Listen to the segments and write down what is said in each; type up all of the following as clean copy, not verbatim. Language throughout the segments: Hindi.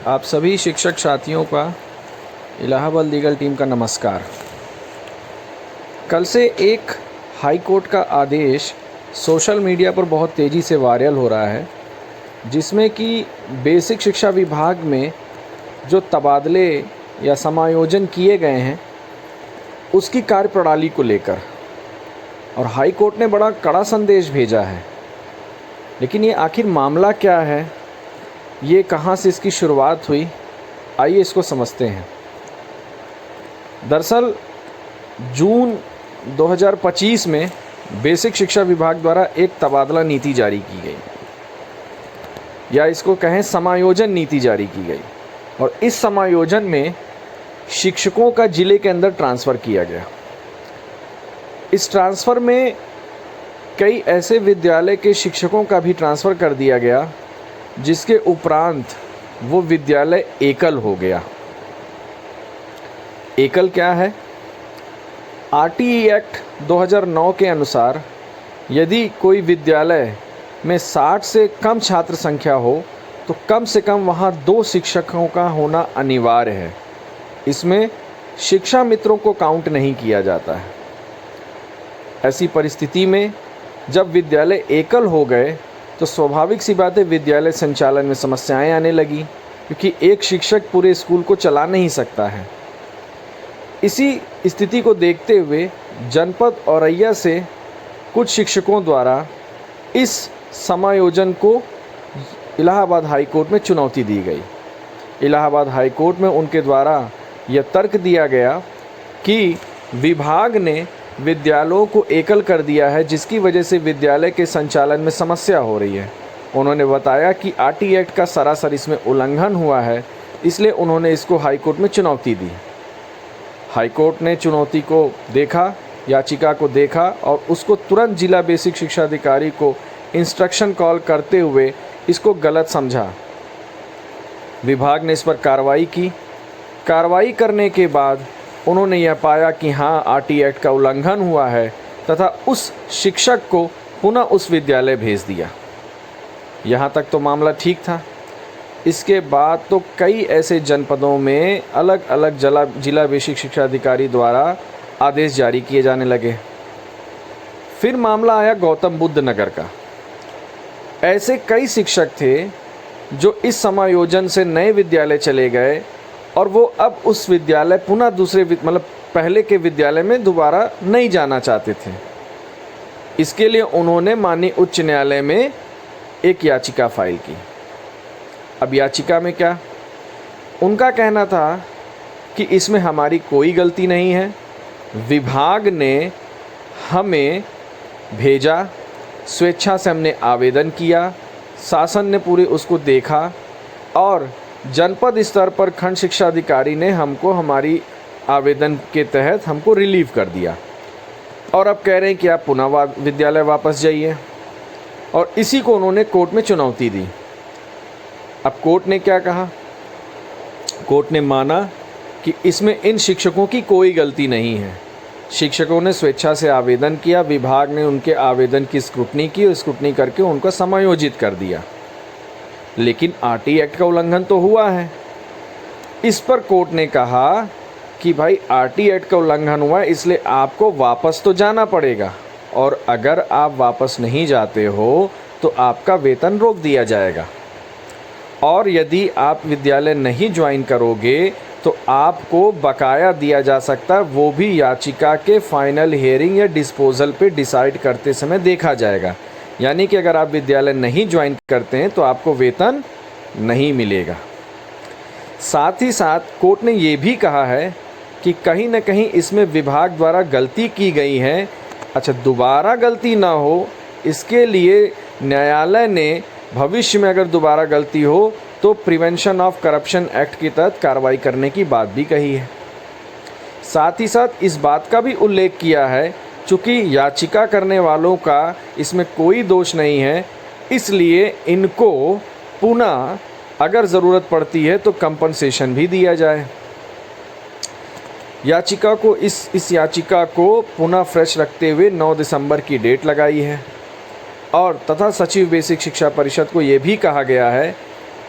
आप सभी शिक्षक साथियों का इलाहाबाद लीगल टीम का नमस्कार। कल से एक हाई कोर्ट का आदेश सोशल मीडिया पर बहुत तेज़ी से वायरल हो रहा है, जिसमें कि बेसिक शिक्षा विभाग में जो तबादले या समायोजन किए गए हैं उसकी कार्यप्रणाली को लेकर, और हाई कोर्ट ने बड़ा कड़ा संदेश भेजा है। लेकिन ये आखिर मामला क्या है, ये कहाँ से इसकी शुरुआत हुई, आइए इसको समझते हैं। दरअसल जून 2025 में बेसिक शिक्षा विभाग द्वारा एक तबादला नीति जारी की गई, या इसको कहें समायोजन नीति जारी की गई, और इस समायोजन में शिक्षकों का जिले के अंदर ट्रांसफ़र किया गया। इस ट्रांसफ़र में कई ऐसे विद्यालय के शिक्षकों का भी ट्रांसफ़र कर दिया गया जिसके उपरांत वो विद्यालय एकल हो गया। एकल क्या है? आरटीई एक्ट 2009 के अनुसार यदि कोई विद्यालय में 60 से कम छात्र संख्या हो तो कम से कम वहाँ 2 शिक्षकों का होना अनिवार्य है। इसमें शिक्षा मित्रों को काउंट नहीं किया जाता है। ऐसी परिस्थिति में जब विद्यालय एकल हो गए तो स्वाभाविक सी बात है, विद्यालय संचालन में समस्याएं आने लगी, क्योंकि एक शिक्षक पूरे स्कूल को चला नहीं सकता है। इसी स्थिति को देखते हुए जनपद औरैया से कुछ शिक्षकों द्वारा इस समायोजन को इलाहाबाद हाई कोर्ट में चुनौती दी गई। इलाहाबाद हाई कोर्ट में उनके द्वारा यह तर्क दिया गया कि विभाग ने विद्यालयों को एकल कर दिया है, जिसकी वजह से विद्यालय के संचालन में समस्या हो रही है। उन्होंने बताया कि आरटीई एक्ट का सरासर इसमें उल्लंघन हुआ है, इसलिए उन्होंने इसको हाई कोर्ट में चुनौती दी। हाई कोर्ट ने चुनौती को देखा, याचिका को देखा, और उसको तुरंत जिला बेसिक शिक्षा अधिकारी को इंस्ट्रक्शन कॉल करते हुए इसको गलत समझा। विभाग ने इस पर कार्रवाई की। कार्रवाई करने के बाद उन्होंने यह पाया कि हाँ, आरटीई एक्ट का उल्लंघन हुआ है, तथा उस शिक्षक को पुनः उस विद्यालय भेज दिया। यहाँ तक तो मामला ठीक था। इसके बाद तो कई ऐसे जनपदों में अलग अलग जिला बेसिक शिक्षा अधिकारी द्वारा आदेश जारी किए जाने लगे। फिर मामला आया गौतम बुद्ध नगर का। ऐसे कई शिक्षक थे जो इस समायोजन से नए विद्यालय चले गए, और वो अब उस विद्यालय पुनः दूसरे पहले के विद्यालय में दोबारा नहीं जाना चाहते थे। इसके लिए उन्होंने माननीय उच्च न्यायालय में एक याचिका फाइल की। अब याचिका में क्या? उनका कहना था कि इसमें हमारी कोई गलती नहीं है, विभाग ने हमें भेजा, स्वेच्छा से हमने आवेदन किया, शासन ने पूरे उसको देखा, और जनपद स्तर पर खंड शिक्षा अधिकारी ने हमको हमारी आवेदन के तहत हमको रिलीव कर दिया, और अब कह रहे हैं कि आप पुनः विद्यालय वापस जाइए। और इसी को उन्होंने कोर्ट में चुनौती दी। अब कोर्ट ने क्या कहा? कोर्ट ने माना कि इसमें इन शिक्षकों की कोई गलती नहीं है। शिक्षकों ने स्वेच्छा से आवेदन किया, विभाग ने उनके आवेदन की स्क्रूटनी की, और स्क्रूटनी करके उनको समायोजित कर दिया। लेकिन आरटीई एक्ट का उल्लंघन तो हुआ है। इस पर कोर्ट ने कहा कि भाई, आरटीई एक्ट का उल्लंघन हुआ है, इसलिए आपको वापस तो जाना पड़ेगा, और अगर आप वापस नहीं जाते हो तो आपका वेतन रोक दिया जाएगा, और यदि आप विद्यालय नहीं ज्वाइन करोगे तो आपको बकाया दिया जा सकता है, वो भी याचिका के फाइनल हियरिंग या डिस्पोजल पे डिसाइड करते समय देखा जाएगा। यानी कि अगर आप विद्यालय नहीं ज्वाइन करते हैं तो आपको वेतन नहीं मिलेगा। साथ ही साथ कोर्ट ने ये भी कहा है कि कहीं ना कहीं इसमें विभाग द्वारा गलती की गई है। अच्छा, दोबारा गलती ना हो, इसके लिए न्यायालय ने भविष्य में अगर दोबारा गलती हो तो प्रिवेंशन ऑफ करप्शन एक्ट के तहत कार्रवाई करने की बात भी कही है। साथ ही साथ इस बात का भी उल्लेख किया है, चूँकि याचिका करने वालों का इसमें कोई दोष नहीं है, इसलिए इनको पुनः अगर ज़रूरत पड़ती है तो कंपनसेशन भी दिया जाए। याचिका को इस याचिका को पुनः फ्रेश रखते हुए 9 दिसंबर की डेट लगाई है, और तथा सचिव बेसिक शिक्षा परिषद को ये भी कहा गया है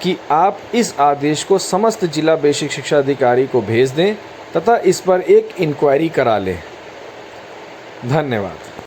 कि आप इस आदेश को समस्त जिला बेसिक शिक्षा अधिकारी को भेज दें तथा इस पर एक इंक्वायरी करा लें। धन्यवाद।